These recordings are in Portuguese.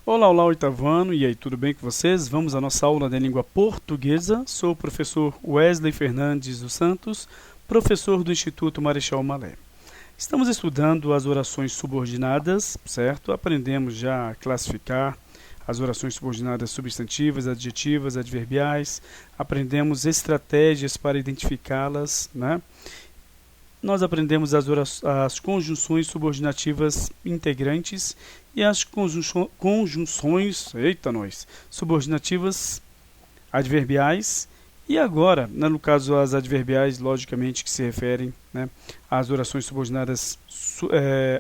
Olá, olá, oitavano, e aí, tudo bem com vocês? Vamos à nossa aula de língua portuguesa. Sou o professor Wesley Fernandes dos Santos, professor do Instituto Marechal Malé. Estamos estudando as orações subordinadas, certo? Aprendemos já a classificar as orações subordinadas substantivas, adjetivas, adverbiais. Aprendemos estratégias para identificá-las, né? Nós aprendemos as conjunções subordinativas integrantes e as conjunções subordinativas adverbiais. E agora, né, no caso, as adverbiais, logicamente, que se referem, né, às orações subordinadas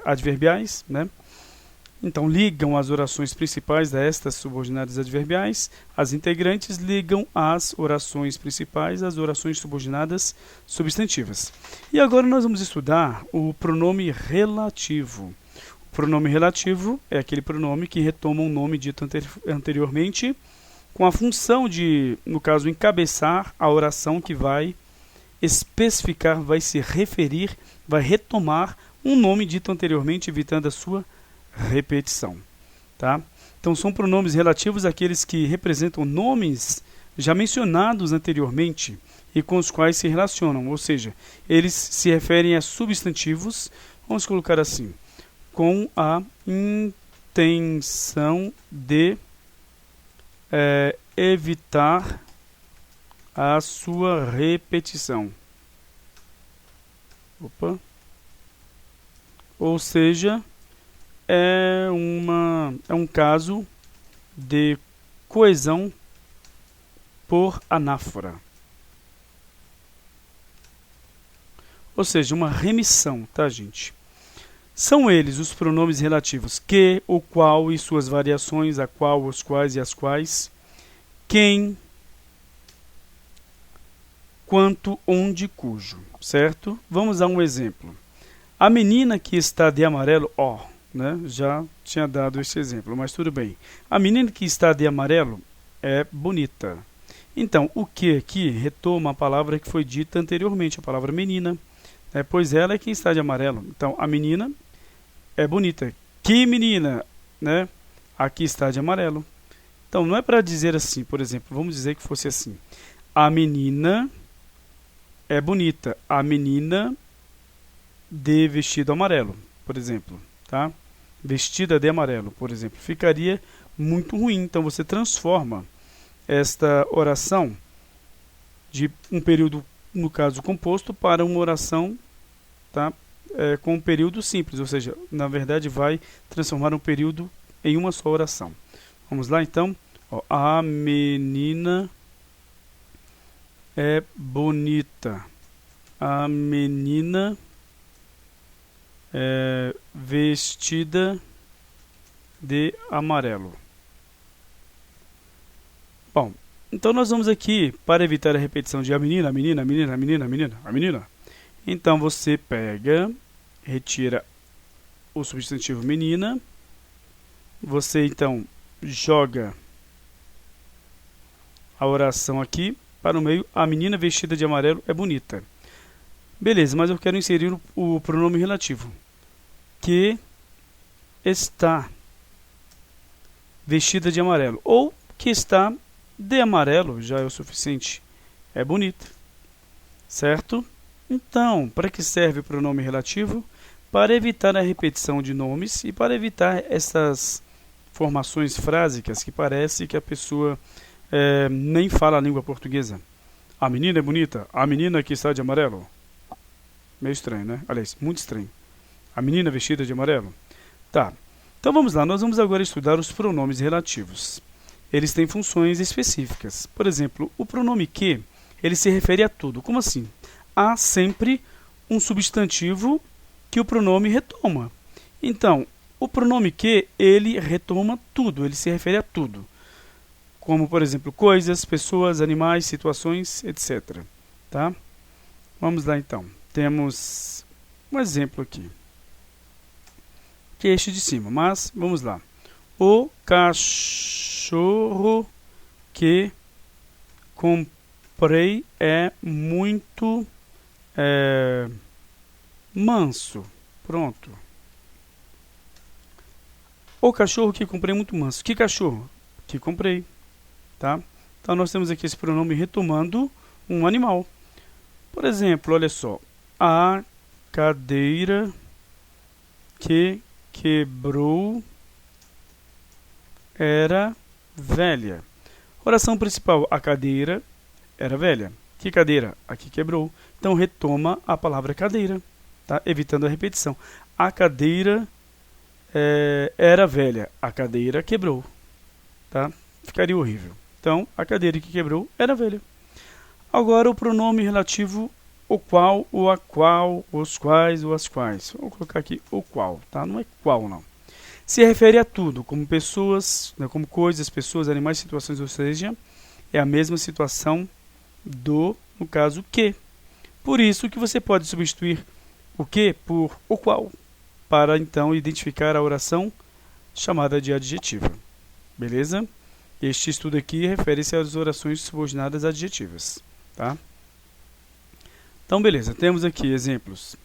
adverbiais, né? Então, ligam as orações principais a estas subordinadas adverbiais. As integrantes ligam as orações principais às orações subordinadas substantivas. E agora nós vamos estudar o pronome relativo. O pronome relativo é aquele pronome que retoma um nome dito anteriormente, com a função de, no caso, encabeçar a oração que vai especificar, vai se referir, vai retomar um nome dito anteriormente, evitando a sua repetição, tá? Então são pronomes relativos àqueles que representam nomes já mencionados anteriormente e com os quais se relacionam, ou seja, eles se referem a substantivos, vamos colocar assim, com a intenção de evitar a sua repetição. Ou seja, é um caso de coesão por anáfora. Ou seja, uma remissão, tá, gente? São eles os pronomes relativos que, o qual e suas variações, a qual, os quais e as quais, quem, quanto, onde, cujo, certo? Vamos a um exemplo. A menina que está de amarelo, né? Já tinha dado esse exemplo, mas tudo bem. A menina que está de amarelo é bonita. Então, o que aqui retoma a palavra que foi dita anteriormente, a palavra menina, né? Pois ela é quem está de amarelo. Então, a menina é bonita. Que menina, né? Aqui está de amarelo. Então, não é para dizer assim, por exemplo, vamos dizer que fosse assim. A menina é bonita. A menina de vestido amarelo, por exemplo, tá? Vestida de amarelo, por exemplo, ficaria muito ruim. Então você transforma esta oração de um período, no caso composto, para uma oração, tá? Com um período simples, ou seja, na verdade vai transformar um período em uma só oração. Vamos lá então. A menina é bonita. A menina vestida de amarelo. Bom, então nós vamos aqui, para evitar a repetição de a menina, a menina, a menina, a menina, a menina, a menina. Então você pega, retira o substantivo menina, você então joga a oração aqui para o meio, a menina vestida de amarelo é bonita. Beleza, mas eu quero inserir o pronome relativo. Que está vestida de amarelo. Ou que está de amarelo, já é o suficiente. É bonita. Certo? Então, para que serve o pronome relativo? Para evitar a repetição de nomes e para evitar essas formações frásicas que parece que a pessoa nem fala a língua portuguesa. A menina é bonita. A menina que está de amarelo. Meio estranho, né? Aliás, muito estranho. A menina vestida de amarelo? Tá. Então vamos lá, nós vamos agora estudar os pronomes relativos. Eles têm funções específicas. Por exemplo, o pronome que, ele se refere a tudo. Como assim? Há sempre um substantivo que o pronome retoma. Então, o pronome que, ele retoma tudo, ele se refere a tudo. Como, por exemplo, coisas, pessoas, animais, situações, etc. Tá? Vamos lá então. Temos um exemplo aqui, que é este de cima, mas vamos lá. O cachorro que comprei é muito manso. Pronto. O cachorro que comprei muito manso. Que cachorro? Que comprei, tá? Então, nós temos aqui esse pronome retomando um animal. Por exemplo, olha só. A cadeira que quebrou era velha. Oração principal. A cadeira era velha. Que cadeira? A que quebrou. Então, retoma a palavra cadeira, tá? Evitando a repetição. A cadeira era velha. A cadeira quebrou, tá? Ficaria horrível. Então, a cadeira que quebrou era velha. Agora, o pronome relativo o qual, o a qual, os quais, o as quais. Vou colocar aqui o qual, tá? Não é qual, não. Se refere a tudo, como pessoas, né, como coisas, pessoas, animais, situações, ou seja, é a mesma situação do, no caso, que. Por isso que você pode substituir o que por o qual, para então identificar a oração chamada de adjetiva. Beleza? Este estudo aqui refere-se às orações subordinadas adjetivas, tá? Então, beleza, temos aqui exemplos.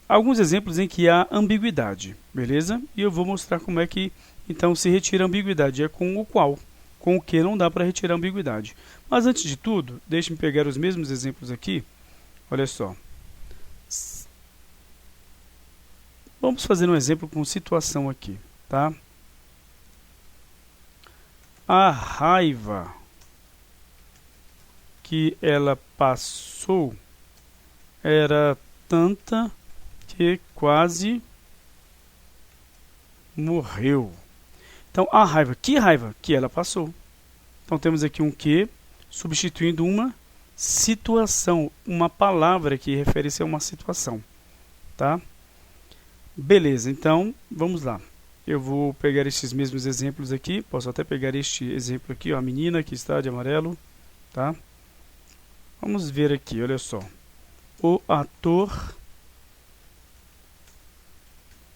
Alguns exemplos em que há ambiguidade, beleza? E eu vou mostrar como é que, então, se retira a ambiguidade. É com o qual. Com o que não dá para retirar a ambiguidade. Mas, antes de tudo, deixe-me pegar os mesmos exemplos aqui. Olha só. Vamos fazer um exemplo com situação aqui, tá? A raiva que ela passou era tanta que quase morreu. Então, a raiva, que raiva que ela passou. Então, temos aqui um que substituindo uma situação, uma palavra que refere-se a uma situação, tá? Beleza, então, vamos lá. Eu vou pegar esses mesmos exemplos aqui, posso até pegar este exemplo aqui, ó, a menina que está de amarelo, tá? Vamos ver aqui, olha só. O ator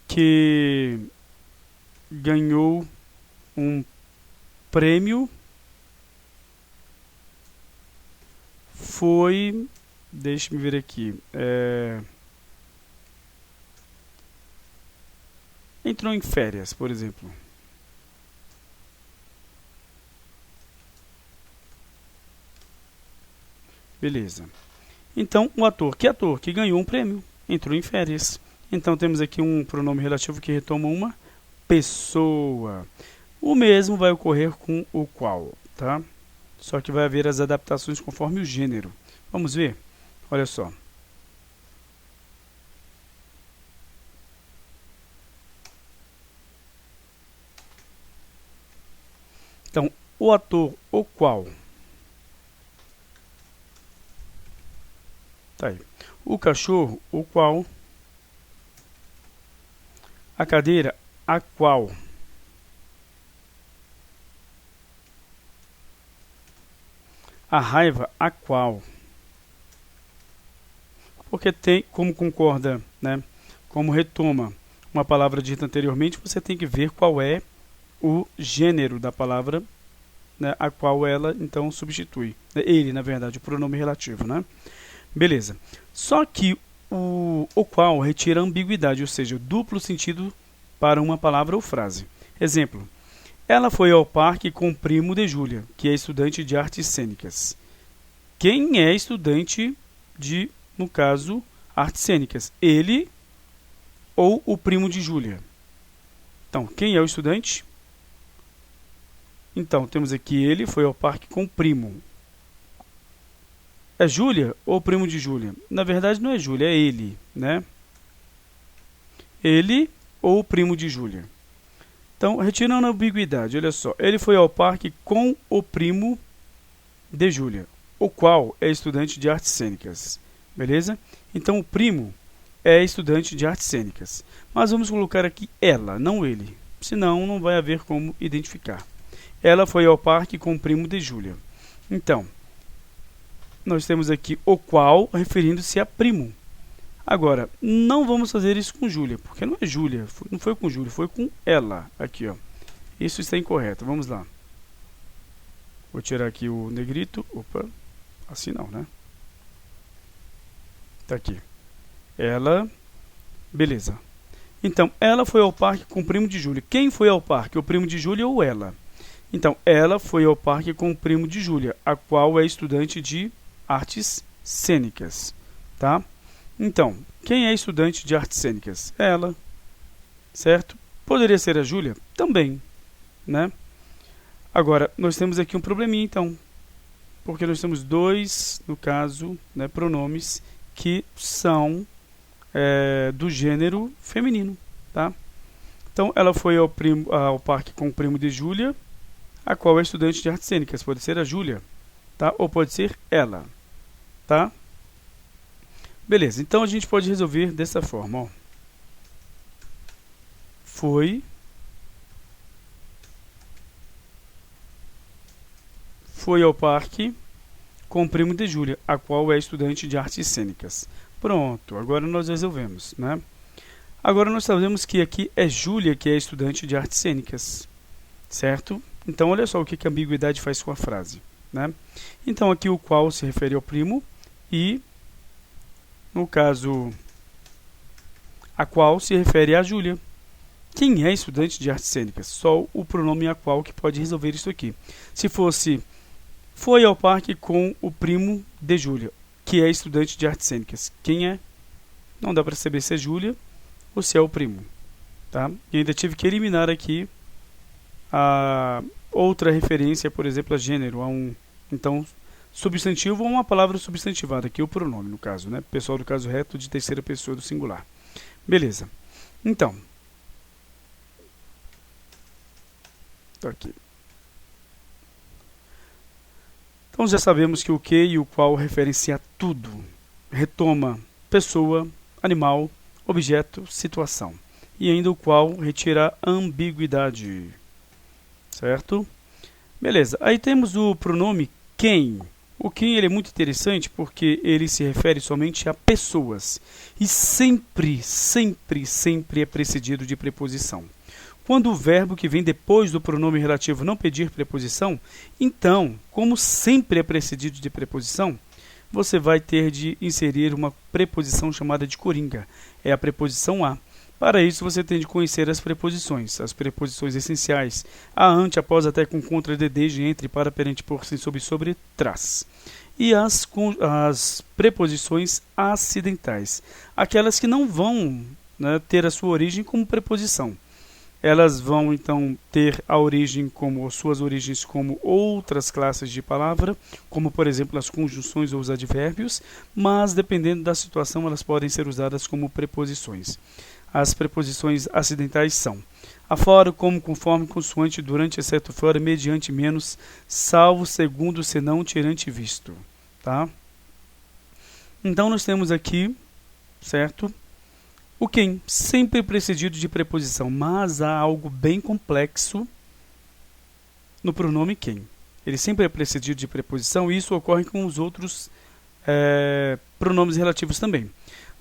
que ganhou um prêmio foi, deixe-me ver aqui, entrou em férias, por exemplo. Beleza. Então, o ator que ganhou um prêmio entrou em férias. Então, temos aqui um pronome relativo que retoma uma pessoa. O mesmo vai ocorrer com o qual, tá? Só que vai haver as adaptações conforme o gênero. Vamos ver? Olha só. Então, o ator, o qual. Tá aí. O cachorro, o qual. A cadeira, a qual. A raiva, a qual. Porque tem, como concorda, né? Como retoma uma palavra dita anteriormente, você tem que ver qual é o gênero da palavra, né, a qual ela então substitui. Ele, na verdade, o pronome relativo, né? Beleza. Só que o qual retira a ambiguidade, ou seja, o duplo sentido para uma palavra ou frase. Exemplo. Ela foi ao parque com o primo de Júlia, que é estudante de artes cênicas. Quem é estudante de, no caso, artes cênicas? Ele ou o primo de Júlia? Então, quem é o estudante? Então, temos aqui ele foi ao parque com o primo. É Júlia ou primo de Júlia? Na verdade, não é Júlia, é ele, né? Ele ou primo de Júlia. Então, retirando a ambiguidade, olha só. Ele foi ao parque com o primo de Júlia, o qual é estudante de artes cênicas. Beleza? Então, o primo é estudante de artes cênicas. Mas vamos colocar aqui ela, não ele. Senão, não vai haver como identificar. Ela foi ao parque com o primo de Júlia. Então, nós temos aqui o qual referindo-se a primo. Agora, não vamos fazer isso com Júlia, porque não é Júlia, não foi com Júlia, foi com ela. Aqui, ó. Isso está incorreto. Vamos lá. Vou tirar aqui o negrito. Opa, assim não, né? Tá aqui. Ela, beleza. Então, ela foi ao parque com o primo de Júlia. Quem foi ao parque? O primo de Júlia ou ela? Então, ela foi ao parque com o primo de Júlia, a qual é estudante de artes cênicas, tá? Então, quem é estudante de artes cênicas? Ela, certo? Poderia ser a Júlia? Também, né? Agora, nós temos aqui um probleminha, então, porque nós temos dois, no caso, né, pronomes que são do gênero feminino, tá? Então, ela foi ao parque com o primo de Júlia, a qual é estudante de artes cênicas. Pode ser a Júlia, tá? Ou pode ser ela, tá? Beleza, então a gente pode resolver dessa forma, ó. Foi ao parque com o primo de Júlia, a qual é estudante de artes cênicas. Pronto, agora nós resolvemos, né? Agora nós sabemos que aqui é Júlia que é estudante de artes cênicas, certo? Então olha só o que a ambiguidade faz com a frase, né? Então aqui o qual se refere ao primo e, no caso, a qual se refere a Júlia. Quem é estudante de artes cênicas? Só o pronome a qual que pode resolver isso aqui. Se fosse foi ao parque com o primo de Júlia, que é estudante de artes cênicas. Quem é? Não dá para saber se é Júlia ou se é o primo, tá? E ainda tive que eliminar aqui a outra referência, por exemplo, a gênero, então, substantivo ou uma palavra substantivada, aqui o pronome, no caso, né? Pessoal do caso reto de terceira pessoa do singular. Beleza. Então, tá aqui. Então já sabemos que o que e o qual referencia tudo. Retoma pessoa, animal, objeto, situação. E ainda o qual retira ambiguidade. Certo? Beleza. Aí temos o pronome quem. O quem ele é muito interessante porque ele se refere somente a pessoas. E sempre, sempre, sempre é precedido de preposição. Quando o verbo que vem depois do pronome relativo não pedir preposição, então, como sempre é precedido de preposição, você vai ter de inserir uma preposição chamada de coringa. É a preposição a. Para isso, você tem de conhecer as preposições essenciais, a, ante, após, até, com, contra, de, desde, entre, para, perante, por, sem, sob, sobre, tras. E as preposições acidentais, aquelas que não vão, né, ter a sua origem como preposição. Elas vão, então, ter a origem suas origens como outras classes de palavra, como, por exemplo, as conjunções ou os advérbios, mas, dependendo da situação, elas podem ser usadas como preposições. As preposições acidentais são afora, como, conforme, consoante, durante, exceto, fora, mediante, menos, salvo, segundo, senão, tirante, visto. Tá? Então, nós temos aqui, certo? O quem, sempre precedido de preposição, mas há algo bem complexo no pronome quem. Ele sempre é precedido de preposição e isso ocorre com os outros pronomes relativos também.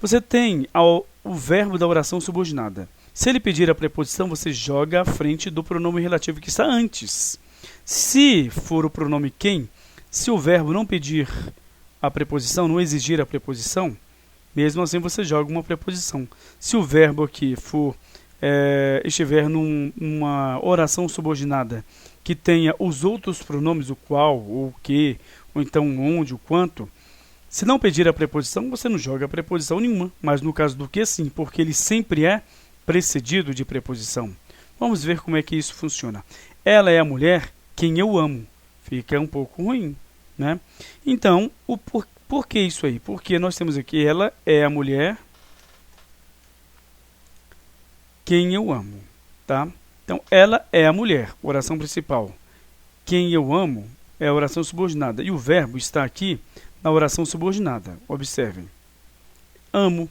Você tem o verbo da oração subordinada. Se ele pedir a preposição, você joga à frente do pronome relativo que está antes. Se for o pronome quem, se o verbo não pedir a preposição, não exigir a preposição, mesmo assim você joga uma preposição. Se o verbo aqui estiver numa oração subordinada que tenha os outros pronomes, o qual, ou o que, ou então onde, o quanto, se não pedir a preposição, você não joga a preposição nenhuma. Mas no caso do que, sim, porque ele sempre é precedido de preposição. Vamos ver como é que isso funciona. Ela é a mulher quem eu amo. Fica um pouco ruim, né? Então, por que isso aí? Porque nós temos aqui, ela é a mulher quem eu amo, tá? Então, ela é a mulher, oração principal. Quem eu amo é a oração subordinada. E o verbo está aqui na oração subordinada. Observem. Amo.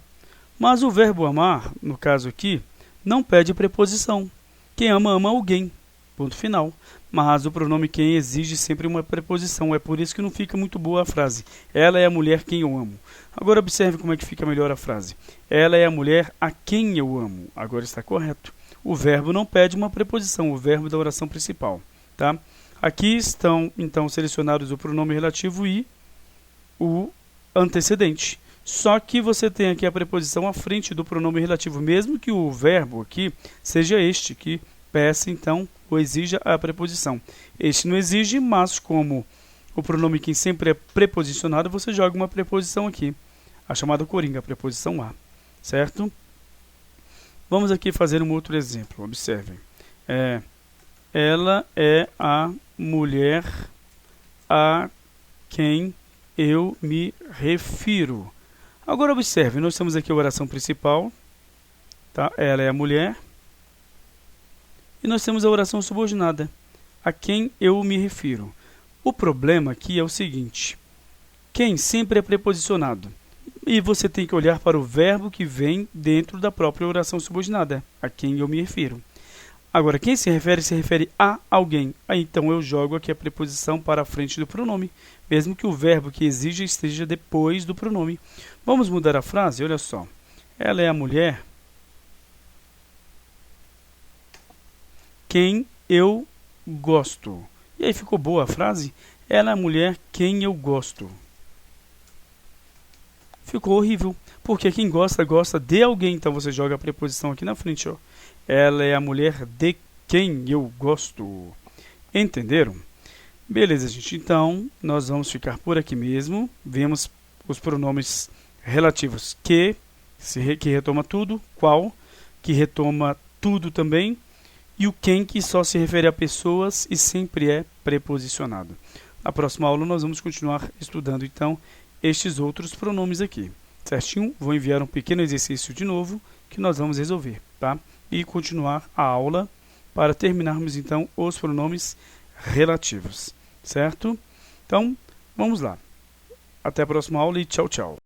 Mas o verbo amar, no caso aqui, não pede preposição. Quem ama, ama alguém. Ponto final. Mas o pronome quem exige sempre uma preposição. É por isso que não fica muito boa a frase. Ela é a mulher quem eu amo. Agora observe como é que fica melhor a frase. Ela é a mulher a quem eu amo. Agora está correto. O verbo não pede uma preposição, o verbo da oração principal. Tá? Aqui estão, então, selecionados o pronome relativo e o antecedente. Só que você tem aqui a preposição à frente do pronome relativo, mesmo que o verbo aqui seja este, que peça então ou exija a preposição. Este não exige, mas como o pronome que sempre é preposicionado, você joga uma preposição aqui, a chamada coringa, a preposição a, certo? Vamos aqui fazer um outro exemplo, observem. Ela é a mulher a quem eu me refiro. Agora observe, nós temos aqui a oração principal, tá? Ela é a mulher. E nós temos a oração subordinada, a quem eu me refiro. O problema aqui é o seguinte, quem sempre é preposicionado. E você tem que olhar para o verbo que vem dentro da própria oração subordinada, a quem eu me refiro. Agora, quem se refere a alguém. Aí, então, eu jogo aqui a preposição para a frente do pronome, mesmo que o verbo que exija esteja depois do pronome. Vamos mudar a frase? Olha só. Ela é a mulher quem eu gosto. E aí ficou boa a frase? Ela é a mulher quem eu gosto. Ficou horrível, porque quem gosta, gosta de alguém. Então, você joga a preposição aqui na frente, ó. Ela é a mulher de quem eu gosto. Entenderam? Beleza, gente. Então, nós vamos ficar por aqui mesmo. Vemos os pronomes relativos que retoma tudo, qual, que retoma tudo também, e o quem, que só se refere a pessoas e sempre é preposicionado. Na próxima aula, nós vamos continuar estudando, então, estes outros pronomes aqui. Certinho? Vou enviar um pequeno exercício de novo, que nós vamos resolver, tá? E continuar a aula para terminarmos, então, os pronomes relativos, certo? Então, vamos lá. Até a próxima aula e tchau, tchau.